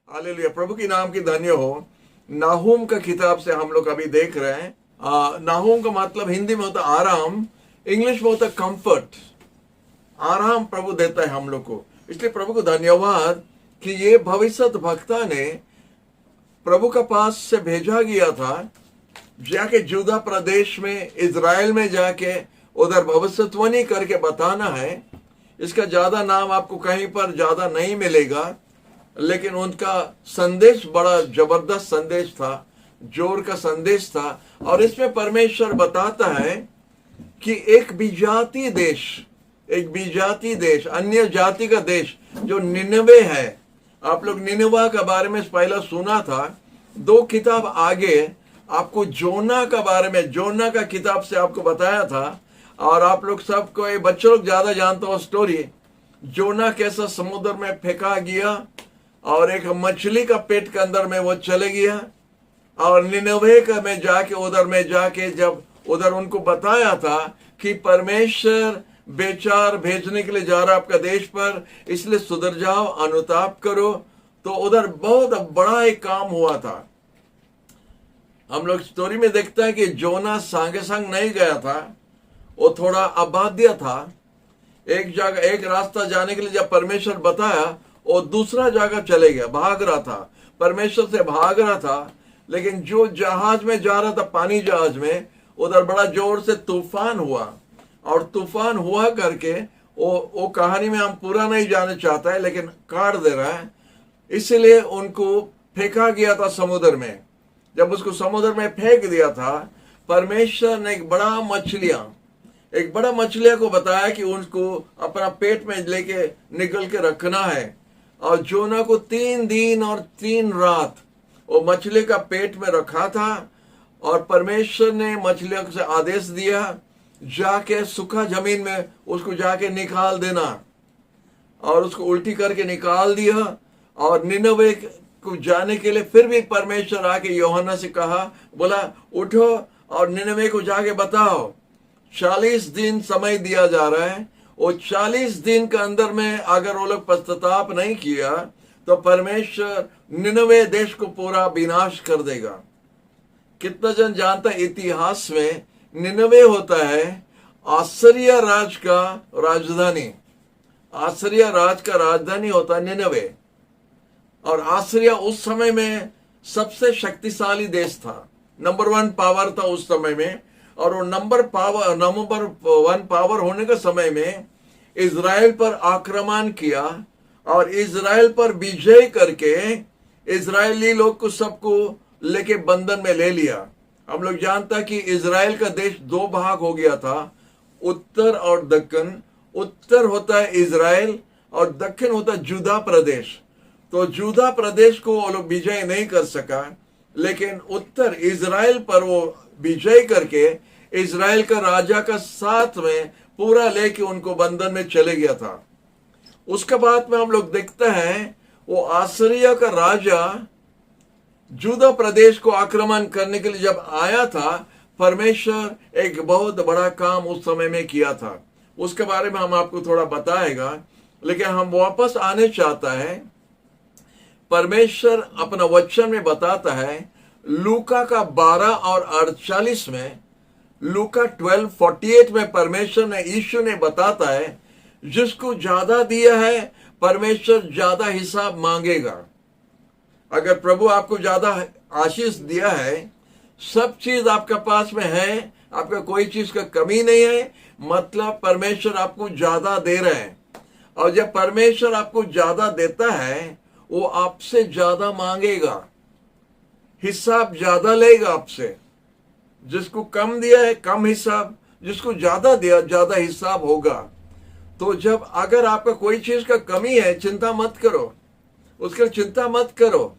Hallelujah, प्रभु की नाम की धन्य हो। नाहूम का किताब से हम लोग अभी देख रहे हैं। नाहूम का मतलब हिंदी में होता आराम, इंग्लिश में होता कंफर्ट। आराम प्रभु देता है हम लोग को, इसलिए प्रभु को धन्यवाद कि ये भविष्य वक्ता ने प्रभु का पास से भेजा गया था, जाके जुदा प्रदेश में इज़राइल में जाके उधर भविष्यवाणी करके बताना है। इसका ज्यादा नाम आपको कहीं पर ज्यादा नहीं मिलेगा, लेकिन उनका संदेश बड़ा जबरदस्त संदेश था, जोर का संदेश था। और इसमें परमेश्वर बताता है कि एक विजाति देश, अन्य जाति का देश जो निनवे है। आप लोग निनवा के बारे में पहला सुना था। 2 किताब आगे आपको जोना का बारे में, जोना का किताब से आपको बताया था। और आप लोग सबको, बच्चों लोग ज्यादा जानते हो स्टोरी, जोना कैसा समुद्र में फेंका गया और एक मछली का पेट के अंदर में वो चले गया। और निनवे का में जाके जब उधर उनको बताया था कि परमेश्वर बेचार भेजने के लिए जा रहा आपका देश पर, इसलिए सुधर जाओ, अनुताप करो। तो उधर बहुत बड़ा एक काम हुआ था। हम लोग स्टोरी में देखते हैं कि जोना संगे संग नहीं गया था, वो थोड़ा अबाध्य था। एक जगह, एक रास्ता जाने के लिए जब परमेश्वर बताया, वो दूसरा जगह चले गया, भाग रहा था, परमेश्वर से भाग रहा था। लेकिन जो जहाज में जा रहा था, पानी जहाज में, उधर बड़ा जोर से तूफान हुआ। और तूफान हुआ करके वो कहानी में हम पूरा नहीं जाने चाहता है, लेकिन काट दे रहा है। इसलिए उनको फेंका गया था समुद्र में। जब उसको समुद्र में फेंक दिया था, परमेश्वर ने एक बड़ा मछलिया को बताया कि उनको अपना पेट में लेके निकल के रखना है। और जोना को 3 दिन और 3 रात वो मछली का पेट में रखा था। और परमेश्वर ने मछलियों से आदेश दिया, जाके सूखा जमीन में उसको जाके निकाल देना। और उसको उल्टी करके निकाल दिया। और निनवे को जाने के लिए फिर भी परमेश्वर आके यूहन्ना से कहा, बोला उठो और निनवे को जाके बताओ। 40 दिन समय दिया जा रहा है। वो 40 दिन के अंदर में अगर वो लोग पश्चाताप नहीं किया तो परमेश्वर निनवे देश को पूरा विनाश कर देगा। कितना जन जानता है, इतिहास में निनवे होता है आसीरिया राज का राजधानी। आसीरिया राज का राजधानी होता है निनवे। और आसीरिया उस समय में सबसे शक्तिशाली देश था, नंबर 1 पावर था उस समय में। और वो नंबर 1 पावर होने के समय में इज़राइल पर आक्रमण किया और इज़राइल पर विजय करके इज़राइली लोग को सबको लेके बंधन में ले लिया। हम लोग जानता कि इज़राइल का देश 2 भाग हो गया था, उत्तर और दक्षिण। उत्तर होता है इज़राइल और दक्षिण होता है जुदा प्रदेश। तो जुदा प्रदेश को वो लोग विजय नहीं कर सका, लेकिन उत्तर इज़राइल पर वो विजय करके इज़राइल का राजा का साथ में पूरा लेके उनको बंधन में चले गया था। उसके बाद में हम लोग देखते हैं वो आसीरिया का राजा जुदा प्रदेश को आक्रमण करने के लिए जब आया था, परमेश्वर एक बहुत बड़ा काम उस समय में किया था। उसके बारे में हम आपको थोड़ा बताएगा, लेकिन हम वापस आने चाहता है। परमेश्वर अपना वचन में बताता है लूका का 12 और 48 में, लूका 12:48 में परमेश्वर ने, यीशु ने बताता है, जिसको ज्यादा दिया है परमेश्वर ज्यादा हिसाब मांगेगा। अगर प्रभु आपको ज्यादा आशीष दिया है, सब चीज आपके पास में है, आपका कोई चीज का कमी नहीं है, मतलब परमेश्वर आपको ज्यादा दे रहे हैं। और जब परमेश्वर आपको ज्यादा देता है, वो आपसे ज्यादा मांगेगा, हिसाब ज्यादा लेगा आपसे। जिसको कम दिया है कम हिसाब, जिसको ज्यादा दिया ज्यादा हिसाब होगा। तो जब अगर आपका कोई चीज का कमी है, चिंता मत करो, उसके लिए चिंता मत करो।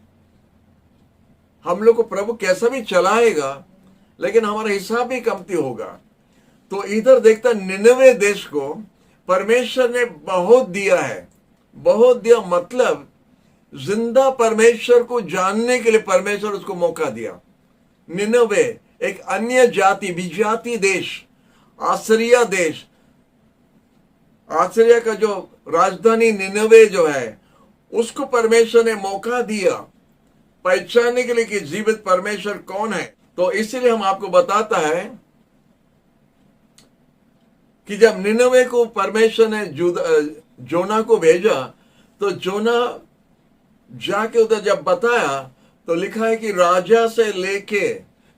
हम लोग को प्रभु कैसा भी चलाएगा, लेकिन हमारा हिसाब भी कमती होगा। तो इधर देखता, निनवे देश को परमेश्वर ने बहुत दिया है, बहुत दिया, मतलब जिंदा परमेश्वर को जानने के लिए परमेश्वर उसको मौका दिया। निनवे एक अन्य जाति, विजाति देश, आसीरिया देश, आसीरिया का जो राजधानी निनवे जो है, उसको परमेश्वर ने मौका दिया पहचानने के लिए कि जीवित परमेश्वर कौन है। तो इसीलिए हम आपको बताता है कि जब निनवे को परमेश्वर ने जोना को भेजा, तो जोना जाके उधर जब बताया तो लिखा है कि राजा से लेके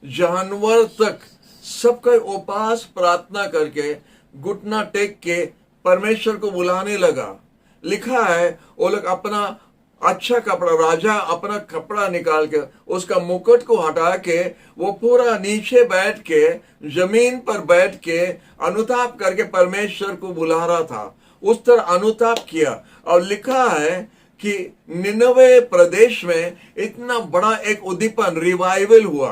जानवर तक सबका उपास प्रार्थना करके घुटना टेक के परमेश्वर को बुलाने लगा। लिखा है वो लोग अपना अच्छा कपड़ा, राजा अपना कपड़ा निकाल के उसका मुकुट को हटा के वो पूरा नीचे बैठ के जमीन पर बैठ के अनुताप करके परमेश्वर को बुला रहा था। उस तरह अनुताप किया और लिखा है कि निनवे प्रदेश में इतना बड़ा एक उद्दीपन, रिवाइवल हुआ।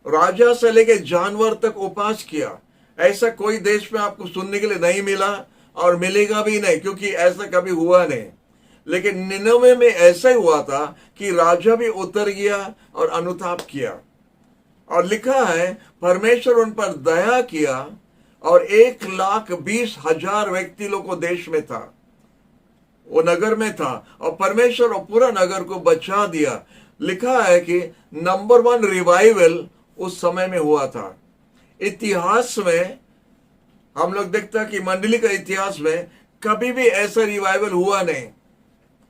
राजा से लेके जानवर तक उपास किया। ऐसा कोई देश में आपको सुनने के लिए नहीं मिला और मिलेगा भी नहीं, क्योंकि ऐसा कभी हुआ नहीं। लेकिन निनवे में ऐसा ही हुआ था कि राजा भी उतर गया और अनुताप किया। और लिखा है परमेश्वर उन पर दया किया और 1,20,000 व्यक्ति लोग को देश में था, वो नगर में था, और परमेश्वर वो पूरा नगर को बचा दिया। लिखा है कि नंबर 1 रिवाइवल उस समय में हुआ था। इतिहास में हम लोग देखते हैं कि मंडली का इतिहास में कभी भी ऐसा रिवाइवल हुआ नहीं।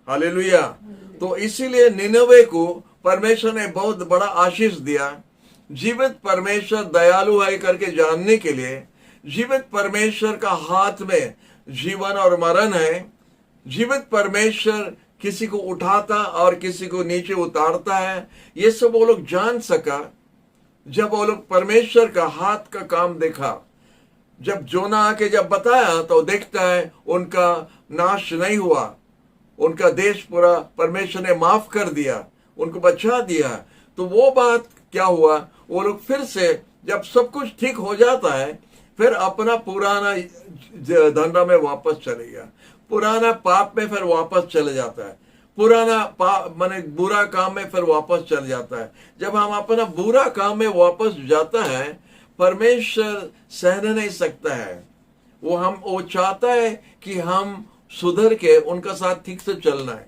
हालेलुया। तो इसीलिए निनवे को परमेश्वर ने बहुत बड़ा आशीष दिया। जीवित परमेश्वर दयालु है करके जानने के लिए, जीवित परमेश्वर का हाथ में जीवन और मरण है। जीवित परमेश्वर किसी को उठाता और किसी को नीचे उतारता है, ये सब वो लोग जान सका जब वो लोग परमेश्वर का हाथ का काम देखा। जब जोना आके जब बताया तो देखता है उनका नाश नहीं हुआ, उनका देश पूरा परमेश्वर ने माफ कर दिया, उनको बचा दिया। तो वो बात क्या हुआ, वो लोग फिर से जब सब कुछ ठीक हो जाता है फिर अपना पुराना धंधा में वापस चले गया, पुराना पाप में फिर वापस चले जाता है, पुराना माने बुरा काम में फिर वापस चल जाता है। जब हम अपना बुरा काम में वापस जाता है, परमेश्वर सहन नहीं सकता है। वो चाहता है कि हम सुधर के उनका साथ ठीक से चलना है।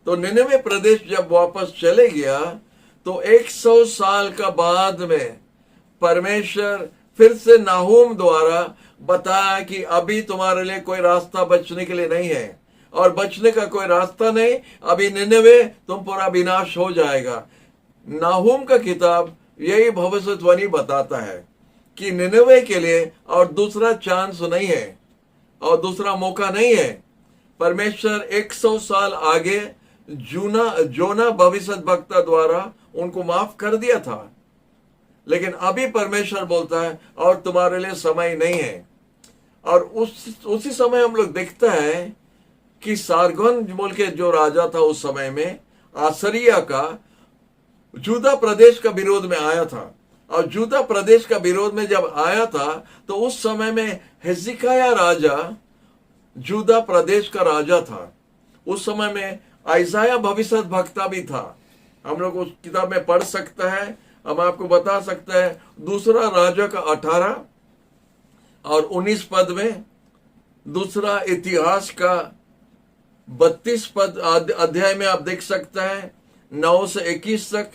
तो निनवे प्रदेश जब वापस चले गया तो 100 साल का बाद में परमेश्वर फिर से नाहूम द्वारा बताया कि अभी तुम्हारे लिए कोई रास्ता बचने के लिए नहीं है, और बचने का कोई रास्ता नहीं, अभी निनवे तुम पूरा विनाश हो जाएगा। नाहूम का किताब यही भविष्यवाणी बताता है कि निनवे के लिए और दूसरा चांस नहीं है और दूसरा मौका नहीं है। परमेश्वर 100 साल आगे जोना भविष्य वक्ता द्वारा उनको माफ कर दिया था, लेकिन अभी परमेश्वर बोलता है और तुम्हारे लिए समय नहीं है। और उसी समय हम लोग देखता है कि सारगोन बोल के जो राजा था उस समय में, आसरिया का, जूदा प्रदेश का विरोध में आया था। और जूदा प्रदेश का विरोध में जब आया था तो उस समय में हिजकिय्याह राजा जूदा प्रदेश का राजा था। उस समय में आइसाया भविष्य वक्ता भी था। हम लोग उस किताब में पढ़ सकते हैं, हम आपको बता सकते हैं। दूसरा राजा का 18 और 19 पद में, दूसरा इतिहास का 32 पद अध्याय में आप देख सकते हैं 9 से 21 तक।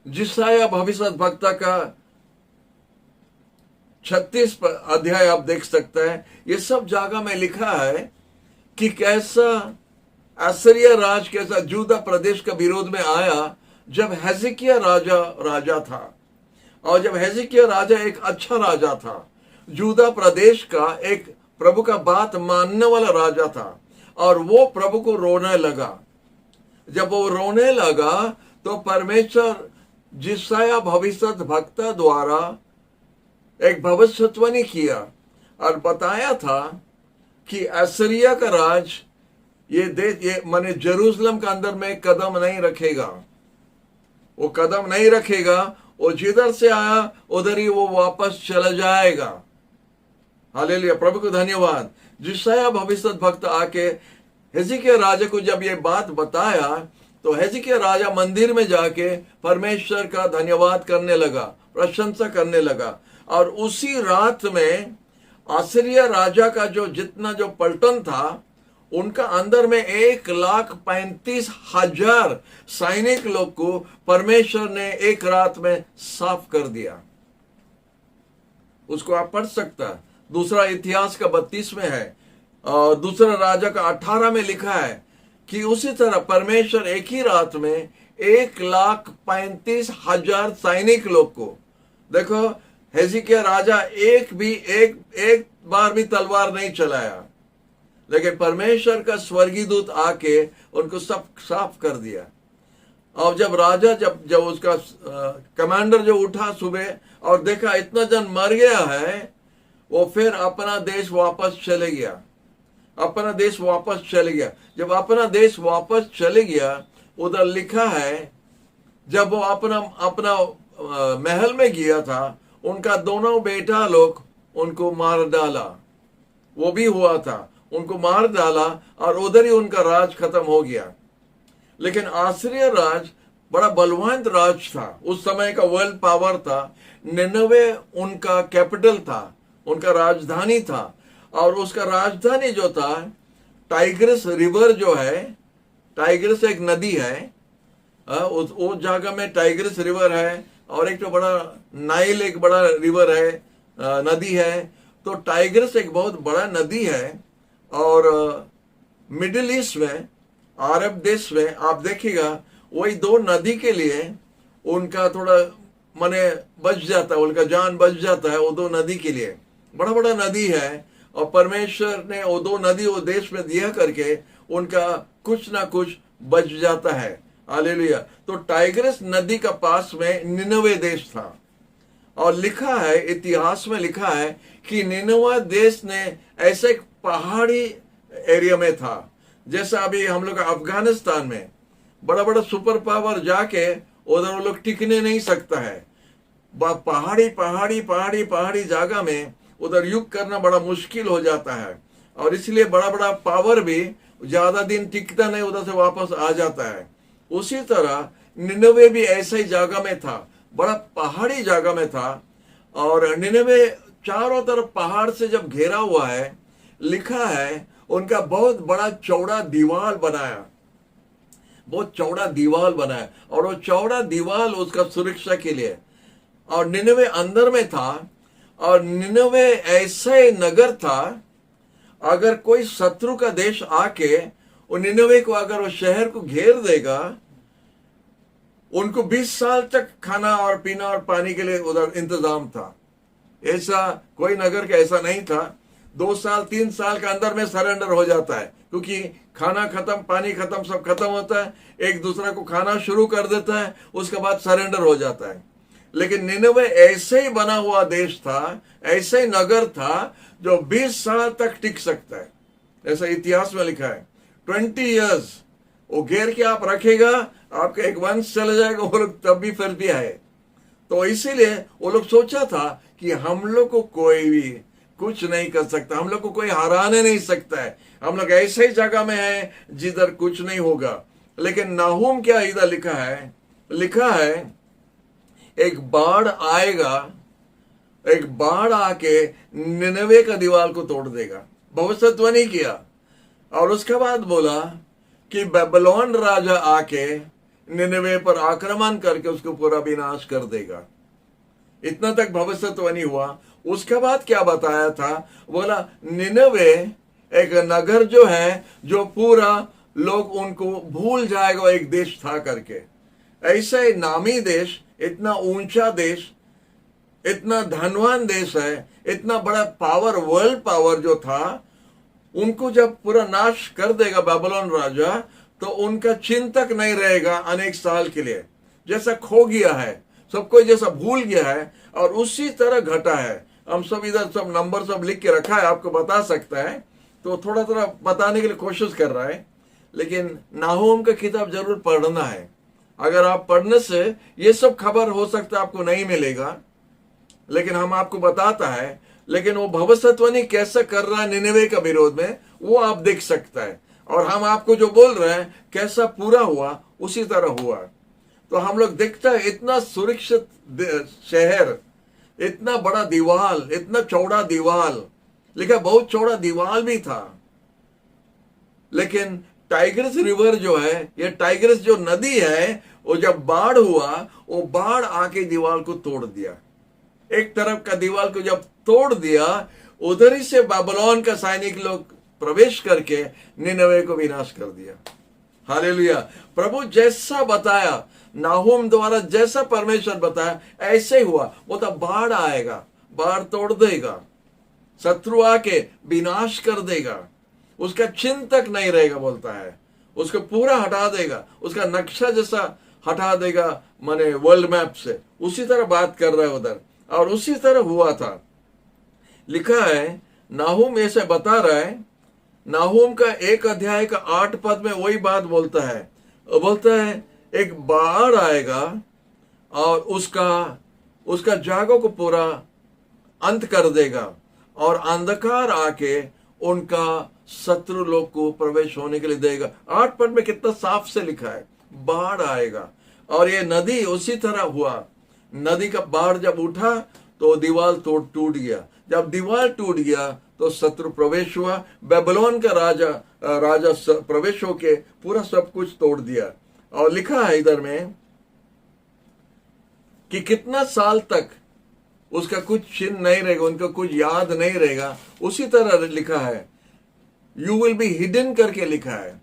जिसाया भविष्य वक्ता का 36 अध्याय आप देख सकते हैं। ये सब जगह में लिखा है कि कैसा असीरिया राज कैसा जूदा प्रदेश का विरोध में आया जब हिजकिय्याह राजा था। और जब हिजकिय्याह राजा एक अच्छा राजा था, जूदा प्रदेश का एक प्रभु का बात मानने वाला राजा था, और वो प्रभु को रोने लगा। जब वो रोने लगा तो परमेश्वर जिसाया भविष्य वक्ता द्वारा एक भविष्यवाणी किया और बताया था कि असीरिया का राज ये माने जेरूशलेम के अंदर में कदम नहीं रखेगा, वो कदम नहीं रखेगा, वो जिधर से आया उधर ही वो वापस चला जाएगा। हालेलुया, प्रभु को धन्यवाद। जिसाया भविष्य भक्त आके हिजकिय्याह राजा को जब ये बात बताया तो हिजकिय्याह राजा मंदिर में जाके परमेश्वर का धन्यवाद करने लगा, प्रशंसा करने लगा। और उसी रात में आसीरिया राजा का जो जितना जो पलटन था उनका अंदर में 1,35,000 सैनिक लोग को परमेश्वर ने एक रात में साफ कर दिया। उसको आप पढ़ सकता है, दूसरा इतिहास का 32 में है और दूसरा राजा का 18 में लिखा है कि उसी तरह परमेश्वर एक ही रात में 1,35,000 सैनिक लोग को, देखो हेजिकिया राजा एक बार भी तलवार नहीं चलाया, लेकिन परमेश्वर का स्वर्गीय दूत आके उनको सब साफ कर दिया। और जब राजा जब उसका कमांडर जो उठा सुबह और देखा इतना जन मर गया है, वो फिर अपना देश वापस चले गया। अपना देश वापस चले गया। जब अपना देश वापस चले गया, उधर लिखा है जब वो अपना महल में गया था, उनका दोनों बेटा लोग उनको मार डाला। वो भी हुआ था, उनको मार डाला और उधर ही उनका राज खत्म हो गया। लेकिन आसीरिया राज बड़ा बलवान राज था, उस समय का वर्ल्ड पावर था। निनवे उनका कैपिटल था, उनका राजधानी था। और उसका राजधानी जो था, टाइग्रिस रिवर जो है, टाइग्रिस एक नदी है, उस जगह में टाइग्रिस रिवर है और एक तो बड़ा नाइल एक बड़ा रिवर है, नदी है। तो टाइग्रिस एक बहुत बड़ा नदी है। और मिडिल ईस्ट में, अरब देश में आप देखिएगा, वही दो नदी के लिए उनका थोड़ा मने बच जाता है, उनका जान बच जाता है। वो दो नदी के लिए बड़ा बड़ा नदी है और परमेश्वर ने वो दो नदी वो देश में दिया करके उनका कुछ ना कुछ बच जाता है। हालेलुया। तो टाइग्रिस नदी का पास में निनवे देश था और लिखा है, इतिहास में लिखा है कि निनवा देश ने ऐसे पहाड़ी एरिया में था, जैसा अभी हम लोग अफगानिस्तान में बड़ा बड़ा सुपर पावर जाके उधर वो लोग टिकने नहीं सकता है। पहाड़ी पहाड़ी पहाड़ी पहाड़ी जगह में उधर युद्ध करना बड़ा मुश्किल हो जाता है और इसलिए बड़ा बड़ा पावर भी ज्यादा दिन टिकता नहीं, उधर से वापस आ जाता है। उसी तरह निनवे भी ऐसा ही जगह में था, बड़ा पहाड़ी जगह में था। और निनवे चारों तरफ पहाड़ से जब घेरा हुआ है, लिखा है उनका बहुत बड़ा चौड़ा दीवार बनाया, बहुत चौड़ा दीवार बनाया। और वो चौड़ा दीवार उसका सुरक्षा के लिए। और निनवे अंदर में था और निनवे ऐसे नगर था, अगर कोई शत्रु का देश आके वो निनवे को, अगर वो शहर को घेर देगा, उनको 20 साल तक खाना और पीना और पानी के लिए उधर इंतजाम था। ऐसा कोई नगर का ऐसा नहीं था। 2 साल 3 साल के अंदर में सरेंडर हो जाता है, क्योंकि खाना खत्म, पानी खत्म, सब खत्म होता है, एक दूसरे को खाना शुरू कर देता है, उसके बाद सरेंडर हो जाता है। लेकिन निनवे ऐसे ही बना हुआ देश था, ऐसे ही नगर था जो 20 साल तक टिक सकता है, ऐसा इतिहास में लिखा है। 20 इयर्स वो घेर के आप रखेगा, आपका एक वंश चला जाएगा, वो लोग तब भी फिर भी आए। तो इसीलिए वो लोग सोचा था कि हम लोग को कोई भी कुछ नहीं कर सकता, हम लोग को कोई हराने नहीं सकता है, हम लोग ऐसे ही जगह में हैं जिधर कुछ नहीं होगा। लेकिन नाहूम क्या इधर लिखा है, लिखा है एक बाढ़ आएगा, एक बाढ़ आके निनवे का दीवार को तोड़ देगा। भविष्यवाणी किया और उसके बाद बोला कि बेबीलोन राजा आके निनवे पर आक्रमण करके उसको पूरा विनाश कर देगा। इतना तक भविष्यवाणी हुआ। उसके बाद क्या बताया था, बोला निनवे एक नगर जो है, जो पूरा लोग उनको भूल जाएगा एक देश था करके। ऐसे नामी देश, इतना ऊंचा देश, इतना धनवान देश है, इतना बड़ा पावर, वर्ल्ड पावर जो था, उनको जब पूरा नाश कर देगा बेबीलोन राजा, तो उनका चिंतक नहीं रहेगा अनेक साल के लिए। जैसा खो गया है, सब कोई जैसा भूल गया है, और उसी तरह घटा है। हम सब इधर सब नंबर सब लिख के रखा है, आपको बता सकता है, तो थोड़ा थोड़ा बताने के लिए कोशिश कर रहा है। लेकिन नाहूम का किताब जरूर पढ़ना है। अगर आप पढ़ने से ये सब खबर हो सकता है आपको नहीं मिलेगा, लेकिन हम आपको बताता है। लेकिन वो भविष्यवाणी कैसे कर रहा है निनवे का विरोध में, वो आप देख सकता है। और हम आपको जो बोल रहे हैं कैसा पूरा हुआ, उसी तरह हुआ। तो हम लोग देखते हैं इतना सुरक्षित शहर, इतना बड़ा दीवार, इतना चौड़ा दीवार, लिखा बहुत चौड़ा दीवार भी था। लेकिन टाइग्रिस रिवर जो है, ये टाइग्रिस जो नदी है, वो जब बाढ़ हुआ, वो बाढ़ आके दीवार को तोड़ दिया। एक तरफ का दीवार को जब तोड़ दिया, उधर ही से बाबुलोन का सैनिक लोग प्रवेश करके निनवे को विनाश कर दिया। हालेलुया। प्रभु जैसा बताया, नाहूम द्वारा जैसा परमेश्वर बताया, ऐसे ही हुआ। वो तो बाढ़ आएगा, बाढ़ तोड़ देगा, शत्रु आके विनाश कर देगा, उसका चिन्ह तक नहीं रहेगा बोलता है, उसको पूरा हटा देगा, उसका नक्शा जैसा हटा देगा, माने वर्ल्ड मैप से। उसी तरह बात कर रहा है उधर, और उसी तरह हुआ था। लिखा है, नाहूम ऐसे बता रहा है, नाहूम का 1 अध्याय का 8 पद में वही बात बोलता है। बोलता है एक बाढ़ आएगा और उसका जागों को पूरा अंत कर देगा, और अंधकार आके उनका शत्रु लोग को प्रवेश होने के लिए देगा। 8 पद में कितना साफ से लिखा है, बाढ़ आएगा। और ये नदी उसी तरह हुआ। नदी का बाढ़ जब उठा तो दीवार टूट गया। जब दीवार टूट गया तो शत्रु प्रवेश हुआ, बेबीलोन का राजा प्रवेश होके पूरा सब कुछ तोड़ दिया। और लिखा है इधर में कि कितना साल तक उसका कुछ चिन्ह नहीं रहेगा, उनको कुछ याद नहीं रहेगा। उसी तरह लिखा है, यू विल बी हिडन करके लिखा है।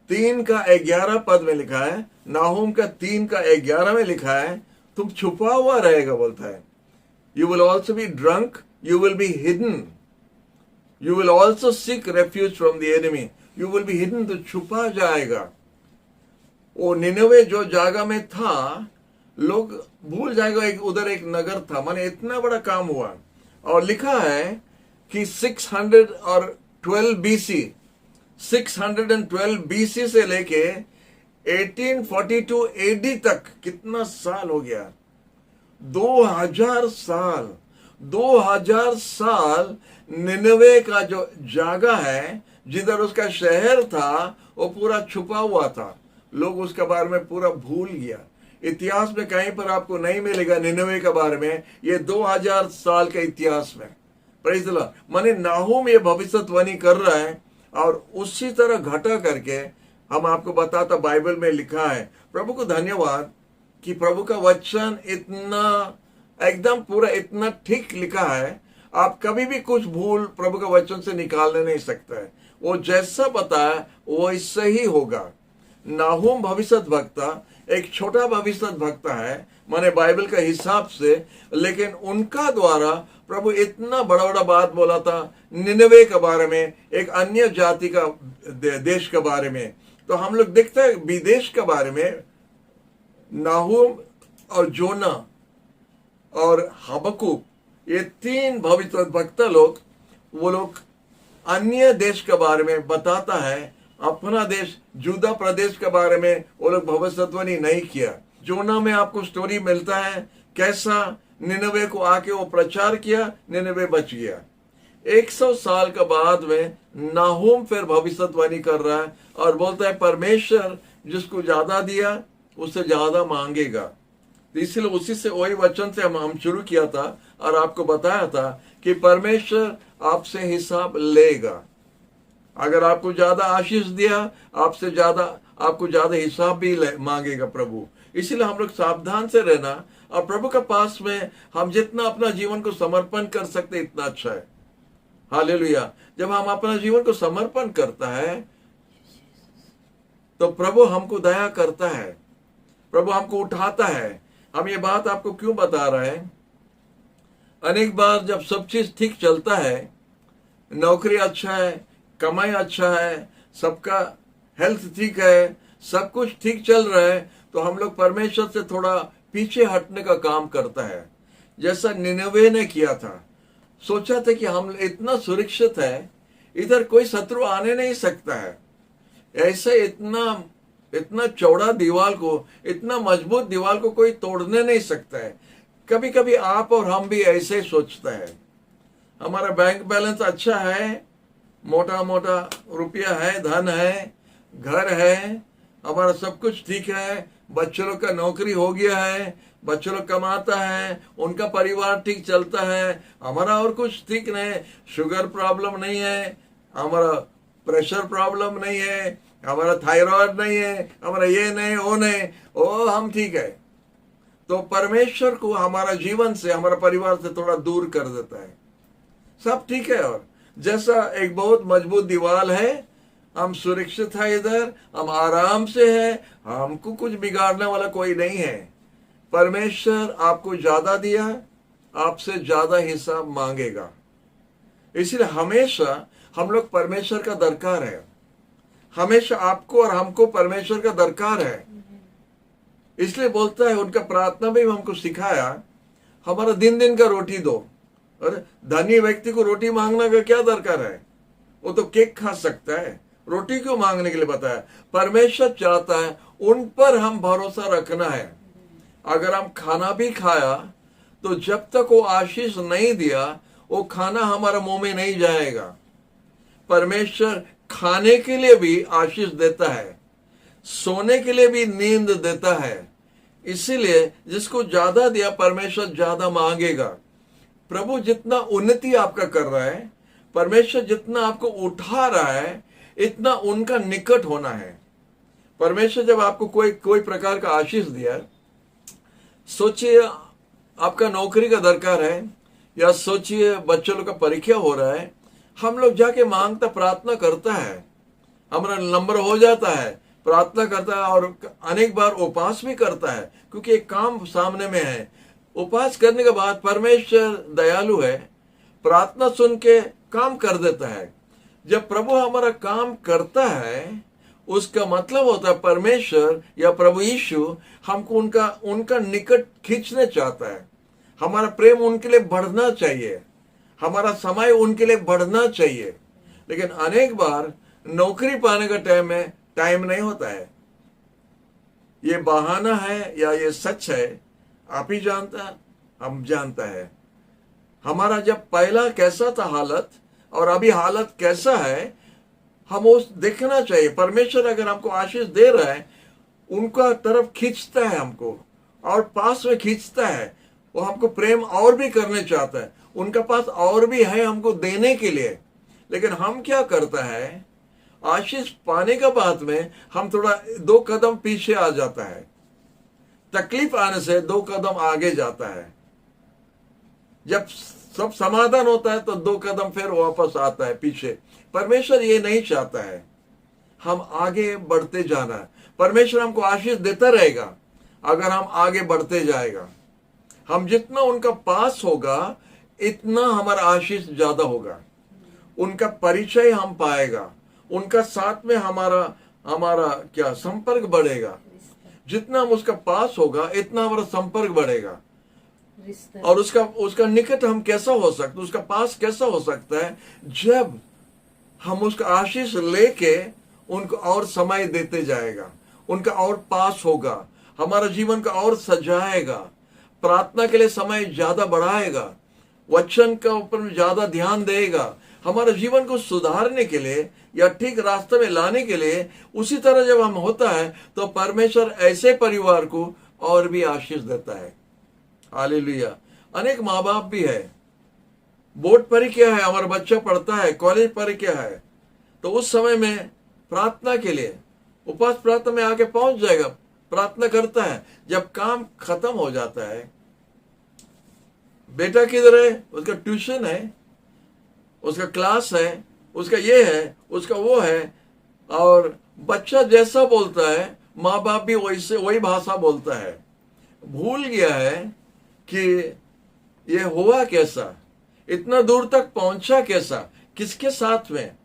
3 का 11 पद में लिखा है, नाहूम का 3 का 11 में लिखा है, तुम छुपा हुआ रहेगा बोलता है। You will also be drunk, you will be hidden, you will also seek refuge from the enemy, you will be hidden, तो छुपा जाएगा। वो निनवे जो जगह में था, लोग भूल जाएगा उधर एक नगर था, माने इतना बड़ा काम हुआ। और लिखा है कि 612 BC, 612 BC से लेके 1842 AD तक कितना साल हो गया, 2000 साल। 2000 साल निनवे का जो जगह है, जिधर उसका शहर था, वो पूरा छुपा हुआ था। लोग उसके बारे में पूरा भूल गया। इतिहास में कहीं पर आपको नहीं मिलेगा निनवे के बारे में, ये 2000 साल के इतिहास में। Praise the Lord. माने नाहूम ये भविष्यवाणी कर रहा है, और उसी तरह घटा करके हम आपको बताता, बाइबल में लिखा है। प्रभु को धन्यवाद कि प्रभु का वचन इतना एकदम पूरा इतना ठीक लिखा है, आप कभी भी कुछ भूल प्रभु के वचन से निकालने नहीं सकते है। वो जैसा बताया वो इससे ही होगा। नाहूम भविष्यद्वक्ता एक छोटा भविष्यद्वक्ता है, माने बाइबल के हिसाब से, लेकिन उनका द्वारा प्रभु इतना बड़ा बड़ा बात बोला था निनवे के बारे में, एक अन्य जाति का देश के बारे में। तो हम लोग देखते हैं विदेश के बारे में, नाहूम और जोना और हबक्कुक, ये 3 भविष्यद्वक्ता लोग, वो लोग अन्य देश के बारे में बताता है। अपना देश जुदा प्रदेश के बारे में वो लोग भविष्यवाणी नहीं किया। जोना में आपको स्टोरी मिलता है कैसा निनवे को आके वो प्रचार किया, निनवे बच गया। 100 साल के बाद में नाहूम फिर भविष्यवाणी कर रहा है और बोलता है परमेश्वर जिसको ज्यादा दिया उससे ज्यादा मांगेगा। इसलिए उसी से वही वचन से हम शुरू किया था और आपको बताया था कि परमेश्वर आपसे हिसाब लेगा। अगर आपको ज्यादा आशीष दिया, आपसे ज्यादा आपको ज्यादा हिसाब भी मांगेगा प्रभु। इसीलिए हम लोग सावधान से रहना, और प्रभु के पास में हम जितना अपना जीवन को समर्पण कर सकते इतना अच्छा है। हालेलुया। जब हम अपना जीवन को समर्पण करता है तो प्रभु हमको दया करता है, प्रभु हमको उठाता है। हम ये बात आपको क्यों बता रहे हैं, अनेक बार जब सब चीज ठीक चलता है, नौकरी अच्छा है, कमाई अच्छा है, सबका हेल्थ ठीक है, सब कुछ ठीक चल रहा है, तो हम लोग परमेश्वर से थोड़ा पीछे हटने का काम करता है। जैसा निनवे ने किया था, सोचा था कि हम इतना सुरक्षित है, इधर कोई शत्रु आने नहीं सकता है। ऐसे इतना चौड़ा दीवार को, इतना मजबूत दीवार को कोई तोड़ने नहीं सकता है। कभी कभी आप और हम भी ऐसे ही सोचते हैं। हमारा बैंक बैलेंस अच्छा है, मोटा मोटा रुपया है, धन है, घर है, हमारा सब कुछ ठीक है, बच्चों लोग का नौकरी हो गया है, बच्चों लोग कमाता है, उनका परिवार ठीक चलता है, हमारा और कुछ ठीक नहीं, शुगर प्रॉब्लम नहीं है, हमारा प्रेशर प्रॉब्लम नहीं है, हमारा थायराइड नहीं है, हमारा ये नहीं वो नहीं, ओ हम ठीक है। तो परमेश्वर को हमारा जीवन से, हमारा परिवार से थोड़ा दूर कर देता है, सब ठीक है। और जैसा एक बहुत मजबूत दीवार है, हम सुरक्षित है, इधर हम आराम से है, हमको कुछ बिगाड़ने वाला कोई नहीं है। परमेश्वर आपको ज्यादा दिया, आपसे ज्यादा हिसाब मांगेगा। इसलिए हमेशा हम लोग परमेश्वर का दरकार है, हमेशा आपको और हमको परमेश्वर का दरकार है। इसलिए बोलता है, उनका प्रार्थना में भी हमको सिखाया, हमारा दिन दिन का रोटी दो। और धनी व्यक्ति को रोटी मांगने का क्या दरकार है, वो तो केक खा सकता है, रोटी क्यों मांगने के लिए बताया। परमेश्वर चाहता है उन पर हम भरोसा रखना है। अगर हम खाना भी खाया तो जब तक वो आशीष नहीं दिया, वो खाना हमारा मुंह में नहीं जाएगा। परमेश्वर खाने के लिए भी आशीष देता है, सोने के लिए भी नींद देता है। इसीलिए जिसको ज्यादा दिया, परमेश्वर ज्यादा मांगेगा। प्रभु जितना उन्नति आपका कर रहा है, परमेश्वर जितना आपको उठा रहा है, इतना उनका निकट होना है। परमेश्वर जब आपको कोई प्रकार का आशीष दिया, सोचिए आपका नौकरी का दरकार है, या सोचिए बच्चों लोग का परीक्षा हो रहा है, हम लोग जाके मांगता, प्रार्थना करता है, हमारा नंबर हो जाता है, प्रार्थना करता है, और अनेक बार उपवास भी करता है, क्योंकि एक काम सामने में है। उपवास करने के बाद परमेश्वर दयालु है, प्रार्थना सुन के काम कर देता है। जब प्रभु हमारा काम करता है, उसका मतलब होता है परमेश्वर या प्रभु यीशु हमको उनका निकट खींचने चाहता है। हमारा प्रेम उनके लिए बढ़ना चाहिए, हमारा समय उनके लिए बढ़ना चाहिए। लेकिन अनेक बार नौकरी पाने का टाइम नहीं होता है। ये बहाना है या ये सच है, आप ही जानता है, हम जानता है। हमारा जब पहला कैसा था हालत और अभी हालत कैसा है, हम उस देखना चाहिए। परमेश्वर अगर हमको आशीष दे रहा है, उनका तरफ खींचता है हमको, और पास में खींचता है। वो हमको प्रेम और भी करने चाहता है, उनका पास और भी है हमको देने के लिए। लेकिन हम क्या करता है, आशीष पाने के बाद में हम थोड़ा 2 कदम पीछे आ जाता है, तकलीफ आने से 2 कदम आगे जाता है। जब सब समाधान होता है तो 2 कदम फिर वापस आता है पीछे। परमेश्वर ये नहीं चाहता है, हम आगे बढ़ते जाना है। परमेश्वर हमको आशीष देता रहेगा अगर हम आगे बढ़ते जाएगा। हम जितना उनका पास होगा, इतना हमारा आशीष ज्यादा होगा। उनका परिचय हम पाएगा, उनका साथ में हमारा क्या संपर्क बढ़ेगा। जितना हम उसका पास होगा, इतना हमारा संपर्क बढ़ेगा। और उसका निकट हम कैसा हो सकते, उसका पास कैसा हो सकता है, जब हम उसका आशीष लेके उनको और समय देते जाएगा, उनका और पास होगा, हमारा जीवन का और सजाएगा, प्रार्थना के लिए समय ज्यादा बढ़ाएगा, वचन का ऊपर ज्यादा ध्यान देगा, हमारे जीवन को सुधारने के लिए या ठीक रास्ते में लाने के लिए। उसी तरह जब हम होता है तो परमेश्वर ऐसे परिवार को और भी आशीष देता है। हालेलुया। अनेक माँ बाप भी है, बोर्ड परीक्षा है, हमारा बच्चा पढ़ता है, कॉलेज परीक्षा है, तो उस समय में प्रार्थना के लिए उपवास प्रार्थना में आके पहुंच जाएगा, प्रार्थना करता है। जब काम खत्म हो जाता है, बेटा किधर है, उसका ट्यूशन है, उसका क्लास है, उसका ये है, उसका वो है, और बच्चा जैसा बोलता है माँ बाप भी वही भाषा बोलता है। भूल गया है कि ये हुआ कैसा, इतना दूर तक पहुंचा कैसा, किसके साथ में,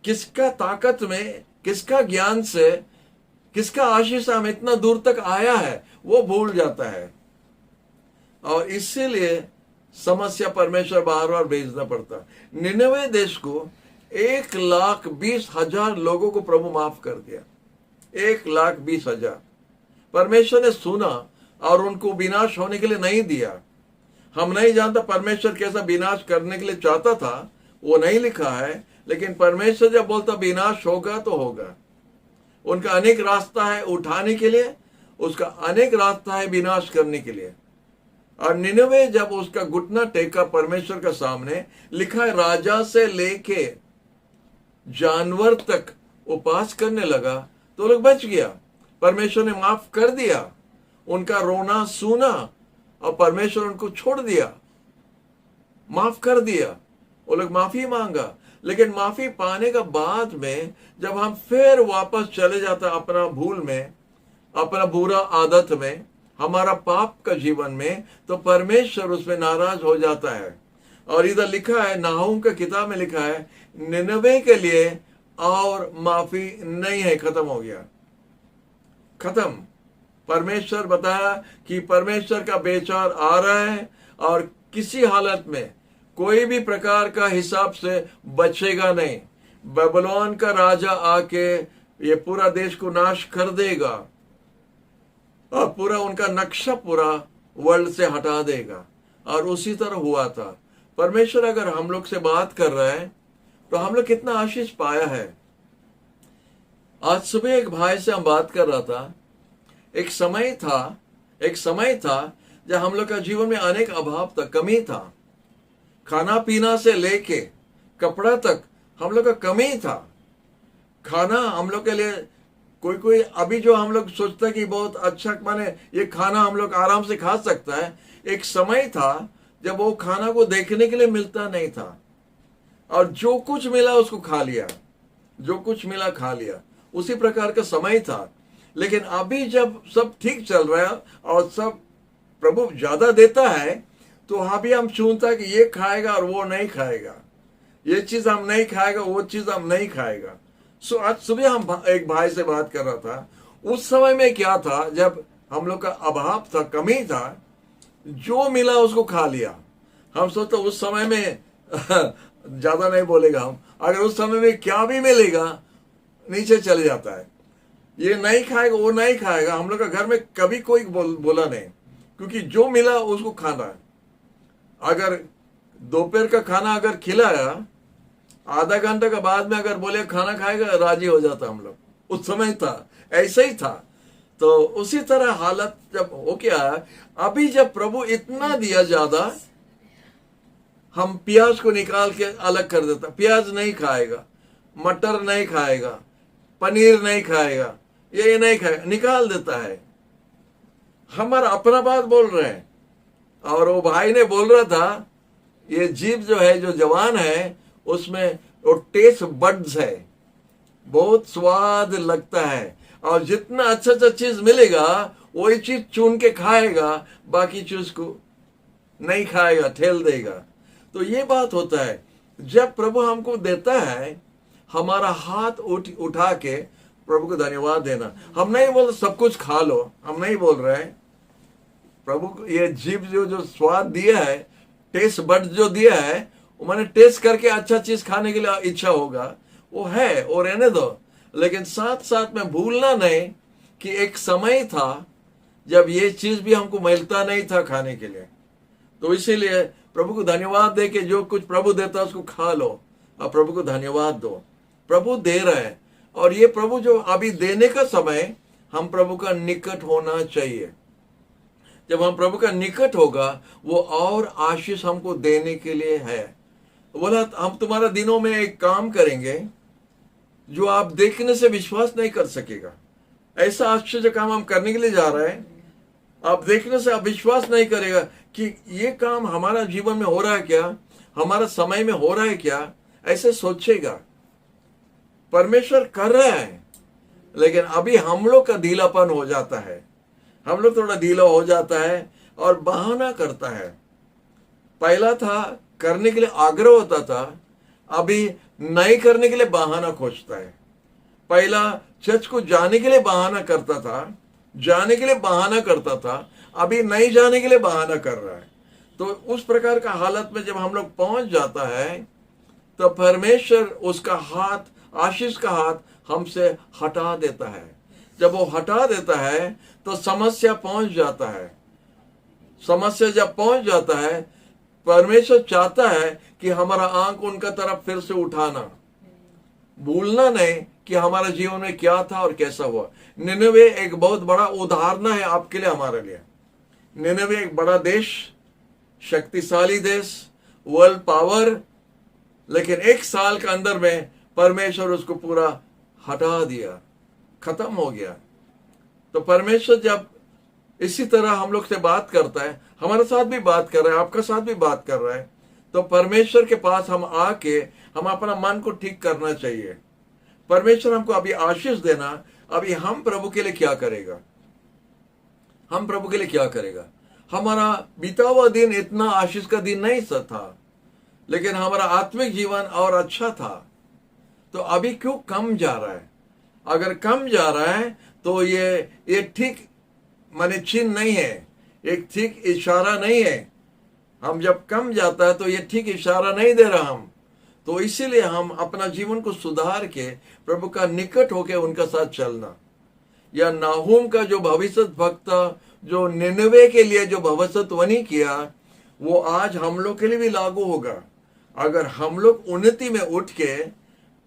किसका ताकत में, किसका ज्ञान से, किसका आशीष हम इतना दूर तक आया है, वो भूल जाता है। और इसीलिए समस्या परमेश्वर बार बार भेजना पड़ता है। निनवे देश को 1,20,000 लोगों को प्रभु माफ कर दिया, 1,20,000। परमेश्वर ने सुना और उनको विनाश होने के लिए नहीं दिया। हम नहीं जानता परमेश्वर कैसा विनाश करने के लिए चाहता था, वो नहीं लिखा है, लेकिन परमेश्वर जब बोलता विनाश होगा तो होगा। उनका अनेक रास्ता है उठाने के लिए, उसका अनेक रास्ता है विनाश करने के लिए। और निनवे जब उसका घुटना टेका परमेश्वर के सामने, लिखा है राजा से लेके जानवर तक उपवास करने लगा तो लोग बच गया। परमेश्वर ने माफ कर दिया, उनका रोना सुना और परमेश्वर उनको छोड़ दिया, माफ कर दिया। वो लोग माफी मांगा, लेकिन माफी पाने का बाद में जब हम फिर वापस चले जाते अपना भूल में, अपना बुरा आदत में, हमारा पाप का जीवन में, तो परमेश्वर उसमें नाराज हो जाता है। और इधर लिखा है, नाहूम का किताब में लिखा है, निनवे के लिए और माफी नहीं है, खत्म हो गया, खत्म। परमेश्वर बताया कि परमेश्वर का बेचार आ रहा है और किसी हालत में कोई भी प्रकार का हिसाब से बचेगा नहीं। बेबीलोन का राजा आके ये पूरा देश को नाश कर देगा और पूरा उनका नक्शा पूरा वर्ल्ड से हटा देगा। और उसी तरह हुआ था। परमेश्वर अगर हम लोग से बात कर रहा है तो हम लोग कितना आशीष पाया है। आज सुबह एक भाई से हम बात कर रहा था। एक समय था जब हम लोग का जीवन में अनेक अभाव था, कमी था। खाना पीना से लेके कपड़ा तक हम लोग का कमी था। खाना हम लोग के लिए कोई अभी जो हम लोग सोचता है कि बहुत अच्छा, माने ये खाना हम लोग आराम से खा सकता है, एक समय था जब वो खाना को देखने के लिए मिलता नहीं था और जो कुछ मिला उसको खा लिया, जो कुछ मिला खा लिया। उसी प्रकार का समय था। लेकिन अभी जब सब ठीक चल रहा है और सब प्रभु ज्यादा देता है, तो अभी हम चुनता है कि ये खाएगा और वो नहीं खाएगा, ये चीज हम नहीं खाएगा, वो चीज हम नहीं खाएगा। सो आज सुबह हम एक भाई से बात कर रहा था। उस समय में क्या था, जब हम लोग का अभाव था, कमी था, जो मिला उसको खा लिया। हम सोचते उस समय में ज्यादा नहीं बोलेगा हम, अगर उस समय में क्या भी मिलेगा नीचे चले जाता है। ये नहीं खाएगा, वो नहीं खाएगा। हम लोग का घर में कभी कोई बोला नहीं, क्योंकि जो मिला उसको खाना है। अगर दोपहर का खाना अगर खिलाया, आधा घंटा के बाद में अगर बोले खाना खाएगा, राजी हो जाता हम लोग। उस समय था, ऐसा ही था। तो उसी तरह हालत जब हो गया, अभी जब प्रभु इतना दिया ज्यादा, हम प्याज को निकाल के अलग कर देता। प्याज नहीं खाएगा, मटर नहीं खाएगा, पनीर नहीं खाएगा, ये नहीं खाएगा, निकाल देता है। हमारा अपना बात बोल रहे हैं। और वो भाई ने बोल रहा था, ये जीभ जो है, जो जवान है, उसमें वो टेस्ट बड्स है, बहुत स्वाद लगता है। और जितना अच्छा अच्छा चीज मिलेगा वही चीज चुन के खाएगा, बाकी चीज को नहीं खाएगा, ठेल देगा। तो ये बात होता है। जब प्रभु हमको देता है, हमारा हाथ उठा के प्रभु को धन्यवाद देना। हम नहीं बोल सब कुछ खा लो, हम नहीं बोल रहे हैं। प्रभु को ये जीभ जो स्वाद दिया है, टेस्ट बड जो दिया है, वो मैंने टेस्ट करके अच्छा चीज खाने के लिए इच्छा होगा, वो है, वो रहने दो। लेकिन साथ साथ में भूलना नहीं कि एक समय था जब ये चीज भी हमको मिलता नहीं था खाने के लिए। तो इसीलिए प्रभु को धन्यवाद दे के जो कुछ प्रभु देता है उसको खा लो और प्रभु को धन्यवाद दो। प्रभु दे रहे हैं, और ये प्रभु जो अभी देने का समय, हम प्रभु का निकट होना चाहिए। जब हम प्रभु का निकट होगा, वो और आशीष हमको देने के लिए है। बोला, हम तुम्हारा दिनों में एक काम करेंगे जो आप देखने से विश्वास नहीं कर सकेगा। ऐसा आश्चर्य काम हम करने के लिए जा रहे हैं, आप देखने से आप विश्वास नहीं करेगा कि ये काम हमारा जीवन में हो रहा है क्या, हमारा समय में हो रहा है क्या, ऐसे सोचेगा। परमेश्वर कर रहा है, लेकिन अभी हम लोग का ढीलापन हो जाता है। हम लोग थोड़ा ढीला हो जाता है और बहाना करता है। पहला था करने के लिए आग्रह होता था, अभी नहीं करने के लिए बहाना खोजता है। पहला चर्च को जाने के लिए बहाना करता था, जाने के लिए बहाना करता था, अभी नहीं जाने के लिए बहाना कर रहा है। तो उस प्रकार का हालत में जब हम लोग पहुंच जाता है, तो परमेश्वर उसका हाथ, आशीष का हाथ हमसे हटा देता है। जब वो हटा देता है तो समस्या पहुंच जाता है। समस्या जब पहुंच जाता है, परमेश्वर चाहता है कि हमारा आंख उनका तरफ फिर से उठाना, भूलना नहीं कि हमारा जीवन में क्या था और कैसा हुआ। निनवे एक बहुत बड़ा उदाहरण है आपके लिए, हमारे लिए। निनवे एक बड़ा देश, शक्तिशाली देश, वर्ल्ड पावर, लेकिन एक साल के अंदर में परमेश्वर उसको पूरा हटा दिया, खत्म हो गया। तो परमेश्वर जब इसी तरह हम लोग से बात करता है, हमारे साथ भी बात कर रहा है, आपका साथ भी बात कर रहा है, तो परमेश्वर के पास हम आके हम अपना मन को ठीक करना चाहिए। परमेश्वर हमको अभी आशीष देना, अभी हम प्रभु के लिए क्या करेगा, हम प्रभु के लिए क्या करेगा। हमारा बीता हुआ दिन इतना आशीष का दिन नहीं सा था, लेकिन हमारा आत्मिक जीवन और अच्छा था। तो अभी क्यों कम जा रहा है? अगर कम जा रहा है तो ये ठीक माने चिन्ह नहीं है, एक ठीक इशारा नहीं है। हम जब कम जाता है तो ये ठीक इशारा नहीं दे रहा हम। तो इसीलिए हम अपना जीवन को सुधार के प्रभु का निकट होके उनका साथ चलना। या नाहूम का जो भविष्य भक्त जो निनवे के लिए जो भविष्यवाणी किया, वो आज हम लोग के लिए भी लागू होगा। अगर हम लोग उन्नति में उठ के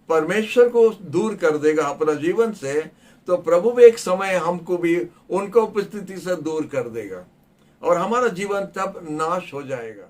परमेश्वर को दूर कर देगा अपना जीवन से, तो प्रभु भी एक समय हमको भी उनका उपस्थिति से दूर कर देगा और हमारा जीवन तब नाश हो जाएगा।